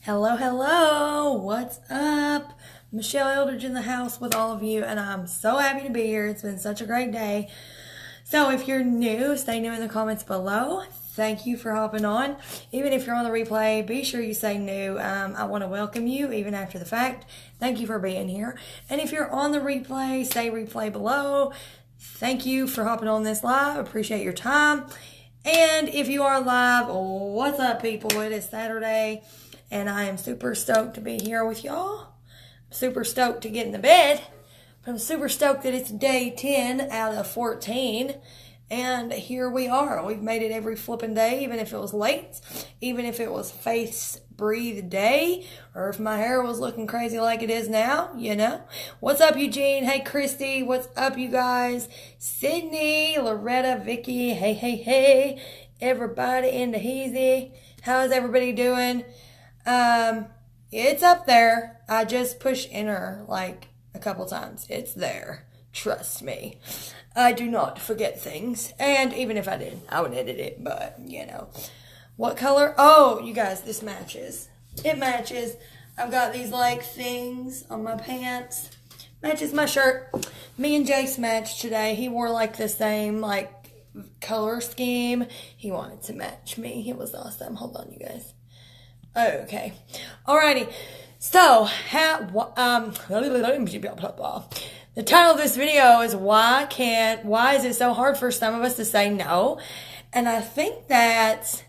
Hello, hello. What's up? Michelle Eldridge in the house with all of you, and I'm so happy to be here. It's been such a great day. So if you're new, stay new in the comments below. Thank you for hopping on. Even if you're on the replay, be sure you say new. I want to welcome you even after the fact. Thank you for being here. And if you're on the replay, say replay below. Thank you for hopping on this live. Appreciate your time. And if you are live, what's up, people? It is Saturday, and I am super stoked to be here with y'all. I'm super stoked to get in the bed, but I'm super stoked that it's day 10 out of 14, and here we are. We've made it every flipping day, even if it was late, even if it was face breathe day, or if my hair was looking crazy like it is now, you know. What's up, Eugene? Hey, Christy. What's up, you guys? Sydney, Loretta, Vicky. Hey, hey, hey. Everybody in the heezy. How's everybody doing? It's up there. I just push enter like a couple times. It's there. Trust me. I do not forget things. And even if I did, I would edit it, but you know. What color? Oh, you guys, this matches. It matches. I've got these like things on my pants. Matches my shirt. Me and Jace matched today. He wore like the same like color scheme. He wanted to match me. It was awesome. Hold on, you guys. Okay. Alrighty. So, the title of this video is why is it so hard for some of us to say no? And I think that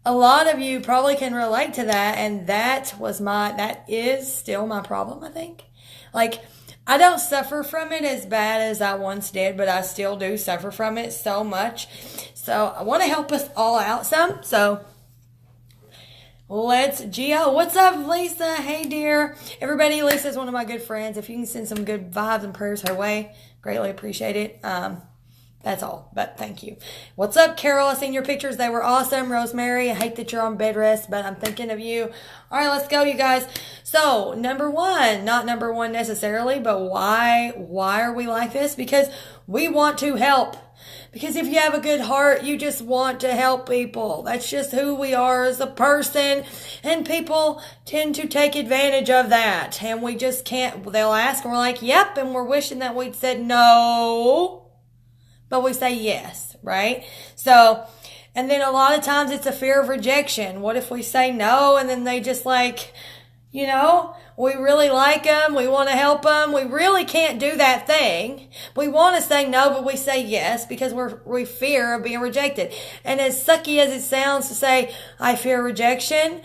a lot of you probably can relate to that, and that is still my problem, I think. Like, I don't suffer from it as bad as I once did, but I still do suffer from it so much. So, I want to help us all out some. So, Gio, what's up, Lisa? Hey, dear. Everybody, Lisa's one of my good friends. If you can send some good vibes and prayers her way, greatly appreciate it. That's all, but thank you. What's up, Carol? I seen your pictures. They were awesome. Rosemary, I hate that you're on bed rest, but I'm thinking of you. All right, let's go, you guys. So, number one, not number one necessarily, but why are we like this? Because we want to help. Because if you have a good heart, you just want to help people. That's just who we are as a person. And people tend to take advantage of that. And we just can't, they'll ask, and we're like, yep. And we're wishing that we'd said no. But we say yes, right? So, and then a lot of times it's a fear of rejection. What if we say no and then they just like, you know, we really like them, we want to help them, we really can't do that thing. We want to say no, but we say yes because we fear of being rejected. And as sucky as it sounds to say, I fear rejection,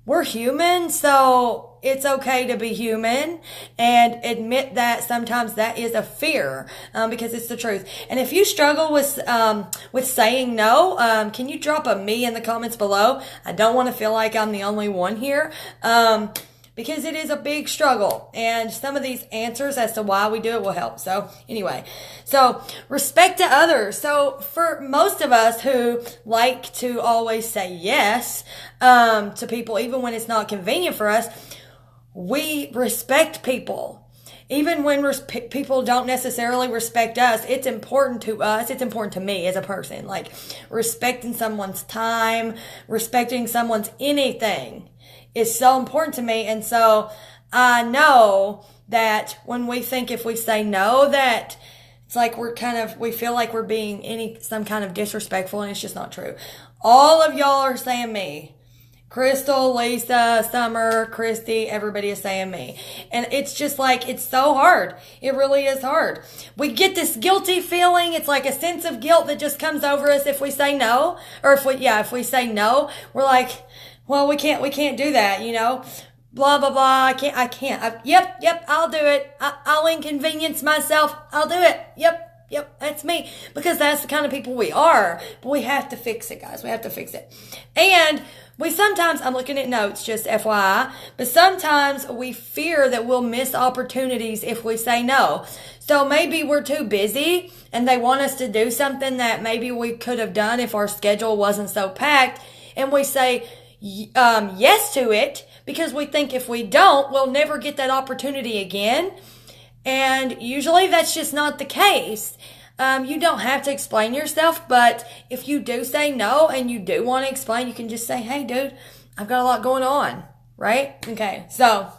we're human, so it's okay to be human and admit that sometimes that is a fear because it's the truth. And if you struggle with saying no, can you drop a me in the comments below? I don't want to feel like I'm the only one here because it is a big struggle. And some of these answers as to why we do it will help. So anyway, so respect to others. So for most of us who like to always say yes to people, even when it's not convenient for us, we respect people. Even when people don't necessarily respect us, it's important to us. It's important to me as a person. Like respecting someone's time, respecting someone's anything is so important to me. And so I know that when we think if we say no, that it's like we feel like we're being some kind of disrespectful, and it's just not true. All of y'all are saying me. Crystal, Lisa, Summer, Christy, everybody is saying me. And it's just like, it's so hard. It really is hard. We get this guilty feeling. It's like a sense of guilt that just comes over us if we say no. Or if we say no, we're like, well, we can't do that, you know. Blah, blah, blah. I can't. Yep, I'll do it. I'll inconvenience myself. I'll do it. Yep, that's me. Because that's the kind of people we are. But we have to fix it, guys. We have to fix it. And I'm looking at notes, just FYI, but sometimes we fear that we'll miss opportunities if we say no. So maybe we're too busy and they want us to do something that maybe we could have done if our schedule wasn't so packed. And we say yes to it because we think if we don't, we'll never get that opportunity again. And usually that's just not the case. You don't have to explain yourself, but if you do say no and you do want to explain, you can just say, hey, dude, I've got a lot going on. right? Okay, so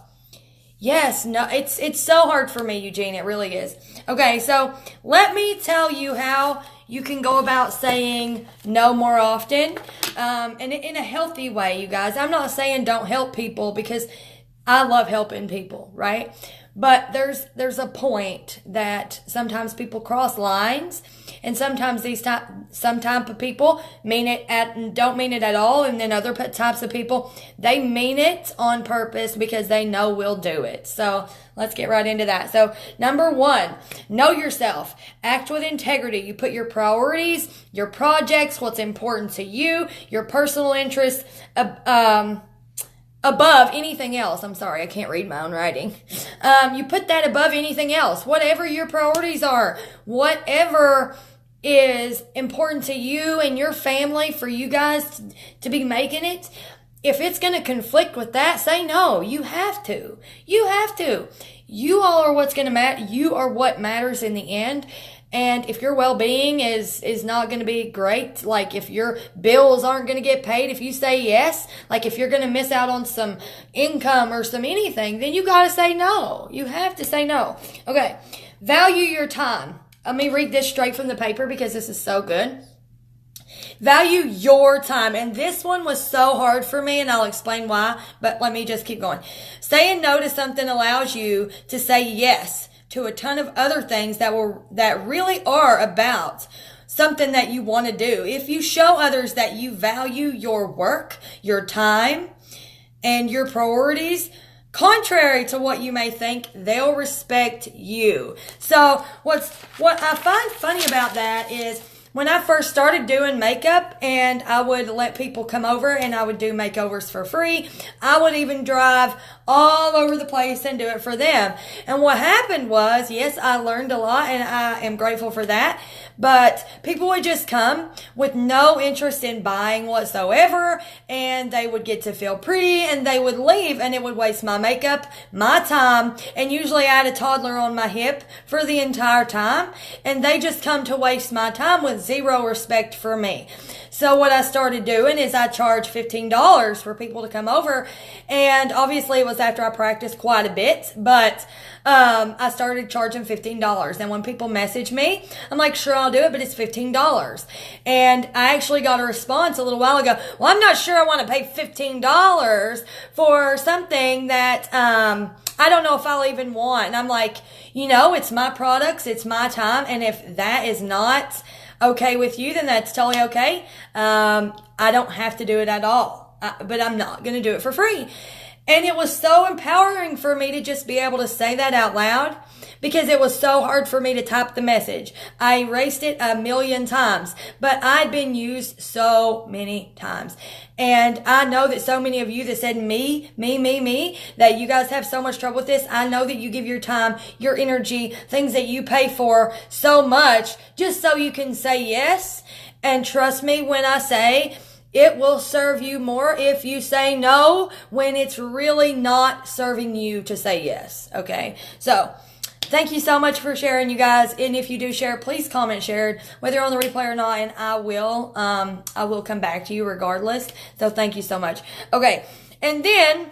yes, no, it's so hard for me, Eugene. It really is. Okay, so let me tell you how you can go about saying no more often, and in a healthy way, you guys. I'm not saying don't help people, because I love helping people, right? But there's a point that sometimes people cross lines, and sometimes some type of people don't mean it at all, and then other types of people, they mean it on purpose because they know we'll do it. So let's get right into that. So number 1, know yourself. Act with integrity. You put your priorities, your projects, what's important to you, your personal interests, above anything else. I'm sorry, I can't read my own writing. You put that above anything else. Whatever your priorities are, whatever is important to you and your family, for you guys to be making it, if it's going to conflict with that, say no. You have to. You have to. You all are what's going to matter. You are what matters in the end. And if your well-being is not going to be great, like if your bills aren't going to get paid if you say yes, like if you're going to miss out on some income or some anything, then you got to say no. You have to say no. Okay. Value your time. Let me read this straight from the paper because this is so good. Value your time. And this one was so hard for me, and I'll explain why, but let me just keep going. Saying no to something allows you to say yes to a ton of other things that really are about something that you want to do. If you show others that you value your work, your time, and your priorities, contrary to what you may think, they'll respect you. So what I find funny about that is, when I first started doing makeup and I would let people come over and I would do makeovers for free, I would even drive all over the place and do it for them. And what happened was, yes, I learned a lot and I am grateful for that, but people would just come with no interest in buying whatsoever, and they would get to feel pretty and they would leave, and it would waste my makeup, my time, and usually I had a toddler on my hip for the entire time, and they just come to waste my time with zero respect for me. So what I started doing is I charged $15 for people to come over, and obviously it was after I practiced quite a bit, but I started charging $15. And when people message me, I'm like, sure, I'll do it, but it's $15. And I actually got a response a little while ago, well, I'm not sure I want to pay $15 for something that I don't know if I'll even want. And I'm like, it's my products, it's my time, and if that is not okay with you, then that's totally okay. I don't have to do it at all, but I'm not going to do it for free. And it was so empowering for me to just be able to say that out loud, because it was so hard for me to type the message. I erased it 1,000,000 times, but I'd been used so many times. And I know that so many of you that said me, that you guys have so much trouble with this. I know that you give your time, your energy, things that you pay for so much just so you can say yes. And trust me when I say it will serve you more if you say no when it's really not serving you to say yes. Okay. So thank you so much for sharing, you guys. And if you do share, please comment shared, whether you're on the replay or not, and I will come back to you regardless. So thank you so much. Okay. And then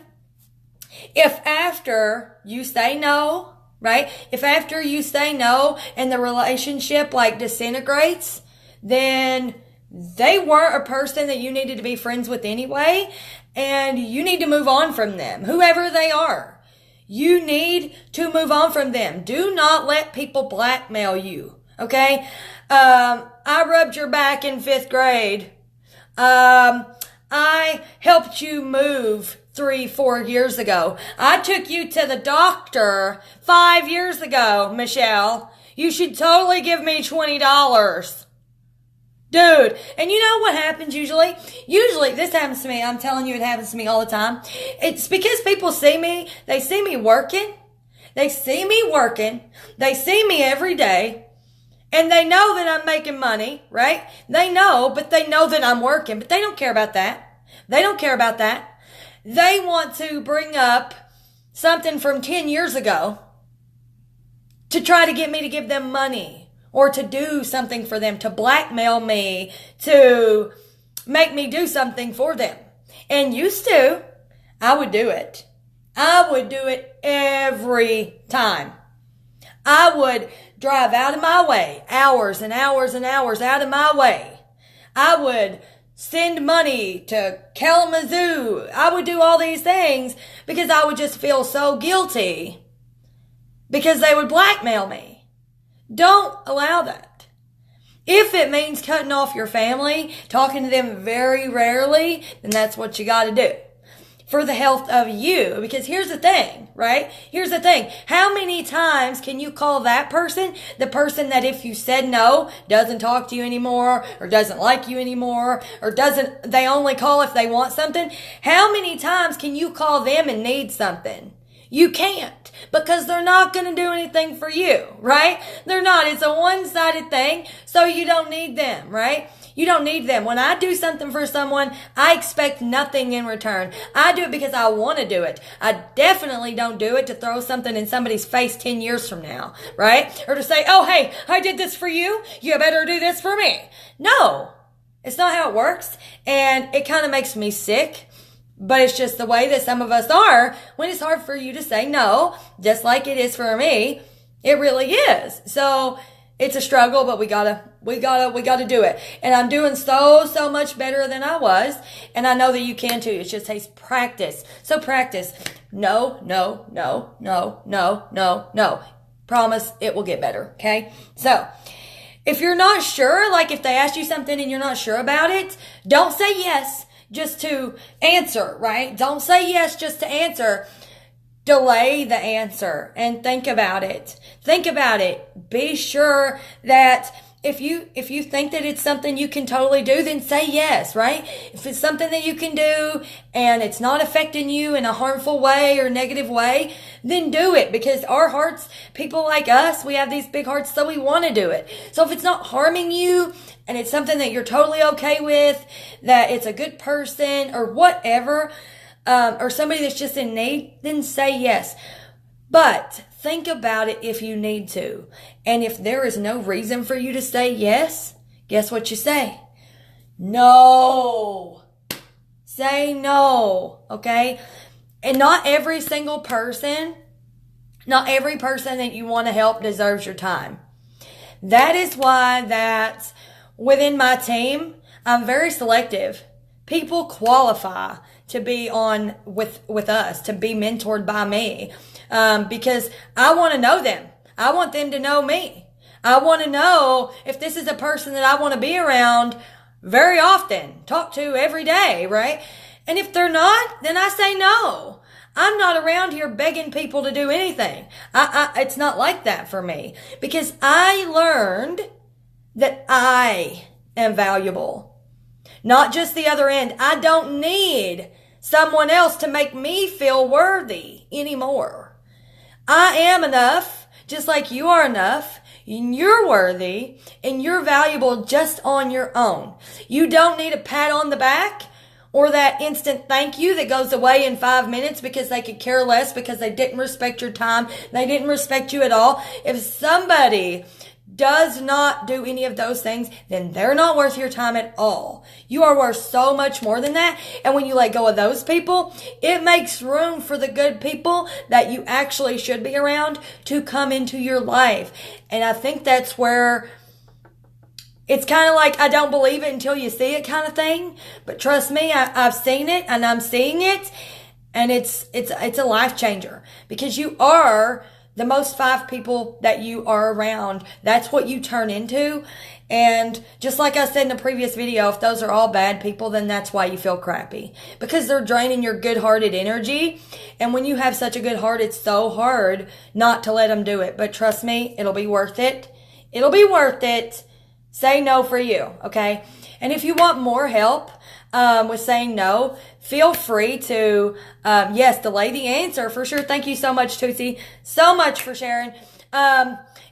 if after you say no, right? If after you say no and the relationship disintegrates, then they weren't a person that you needed to be friends with anyway, and you need to move on from them, whoever they are. You need to move on from them. Do not let people blackmail you, okay? I rubbed your back in 5th grade. I helped you move 3-4 years ago. I took you to the doctor 5 years ago, Michelle. You should totally give me $20. Dude, and you know what happens usually? Usually, this happens to me. I'm telling you, it happens to me all the time. It's because people see me. They see me working. They see me working. They see me every day. And they know that I'm making money, right? They know, but they know that I'm working. But they don't care about that. They don't care about that. They want to bring up something from 10 years ago to try to get me to give them money, or to do something for them, to blackmail me, to make me do something for them. And used to, I would do it. I would do it every time. I would drive out of my way, hours and hours and hours out of my way. I would send money to Kalamazoo. I would do all these things because I would just feel so guilty because they would blackmail me. Don't allow that. If it means cutting off your family, talking to them very rarely, then that's what you got to do for the health of you. Because here's the thing, right? Here's the thing. How many times can you call that person, the person that if you said no, doesn't talk to you anymore, or doesn't like you anymore, or they only call if they want something? How many times can you call them and need something? You can't, because they're not going to do anything for you, right? They're not. It's a one-sided thing, so you don't need them, right? You don't need them. When I do something for someone, I expect nothing in return. I do it because I want to do it. I definitely don't do it to throw something in somebody's face 10 years from now, right? Or to say, oh, hey, I did this for you. You better do this for me. No, it's not how it works. And it kind of makes me sick. But it's just the way that some of us are when it's hard for you to say no, just like it is for me. It really is. So it's a struggle, but we gotta do it. And I'm doing so much better than I was. And I know that you can too. It just takes practice. So practice. No. Promise it will get better. Okay. So if you're not sure, like if they ask you something and you're not sure about it, don't say yes just to answer, right? Don't say yes just to answer. Delay the answer and think about it. Think about it. Be sure that if you think that it's something you can totally do, then say yes, right? If it's something that you can do and it's not affecting you in a harmful way or negative way, then do it, because our hearts, people like us, we have these big hearts, so we want to do it. So if it's not harming you and it's something that you're totally okay with, that it's a good person or whatever, or somebody that's just in need, then say yes. But think about it if you need to. And if there is no reason for you to say yes, guess what you say? No. Say no, okay? And not every person that you want to help deserves your time. That is why that within my team, I'm very selective. People qualify to be on with us, to be mentored by me, because I want to know them. I want them to know me. I want to know if this is a person that I want to be around very often, talk to every day, right? And if they're not, then I say no. I'm not around here begging people to do anything. It's not like that for me, because I learned that I am valuable. Not just the other end. I don't need someone else to make me feel worthy anymore. I am enough, just like you are enough. And you're worthy and you're valuable just on your own. You don't need a pat on the back or that instant thank you that goes away in 5 minutes because they could care less, because they didn't respect your time. They didn't respect you at all. If somebody does not do any of those things, then they're not worth your time at all. You are worth so much more than that. And when you let go of those people, it makes room for the good people that you actually should be around to come into your life. And I think that's where it's kind of like, I don't believe it until you see it kind of thing. But trust me, I've seen it and I'm seeing it. And it's a life changer, because you are the most 5 people that you are around. That's what you turn into. And just like I said in the previous video, if those are all bad people, then that's why you feel crappy, because they're draining your good-hearted energy. And when you have such a good heart, it's so hard not to let them do it. But trust me, it'll be worth it. It'll be worth it. Say no for you, okay? And if you want more help with saying no, feel free to, yes, delay the answer for sure. Thank you so much, Tootsie. So much for sharing.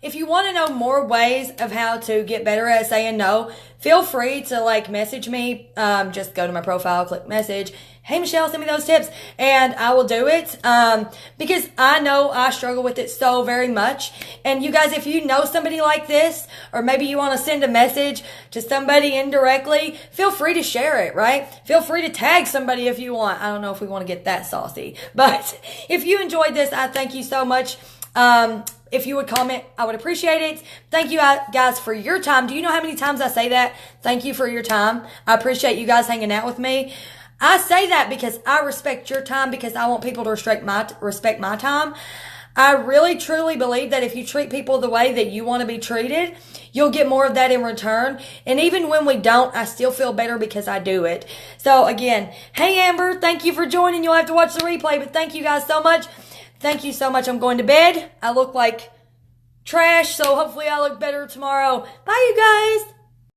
if you want to know more ways of how to get better at saying no, feel free to like message me. Just go to my profile, click message. Hey, Michelle, send me those tips, and I will do it, because I know I struggle with it so very much. And you guys, if you know somebody like this, or maybe you want to send a message to somebody indirectly, feel free to share it, right? Feel free to tag somebody if you want. I don't know if we want to get that saucy, but if you enjoyed this, I thank you so much. If you would comment, I would appreciate it. Thank you guys for your time. Do you know how many times I say that? Thank you for your time. I appreciate you guys hanging out with me. I say that because I respect your time, because I want people to respect my time. I really truly believe that if you treat people the way that you want to be treated, you'll get more of that in return. And even when we don't, I still feel better because I do it. So again, hey Amber, thank you for joining. You'll have to watch the replay, but thank you guys so much. Thank you so much. I'm going to bed. I look like trash, so hopefully I look better tomorrow. Bye, you guys.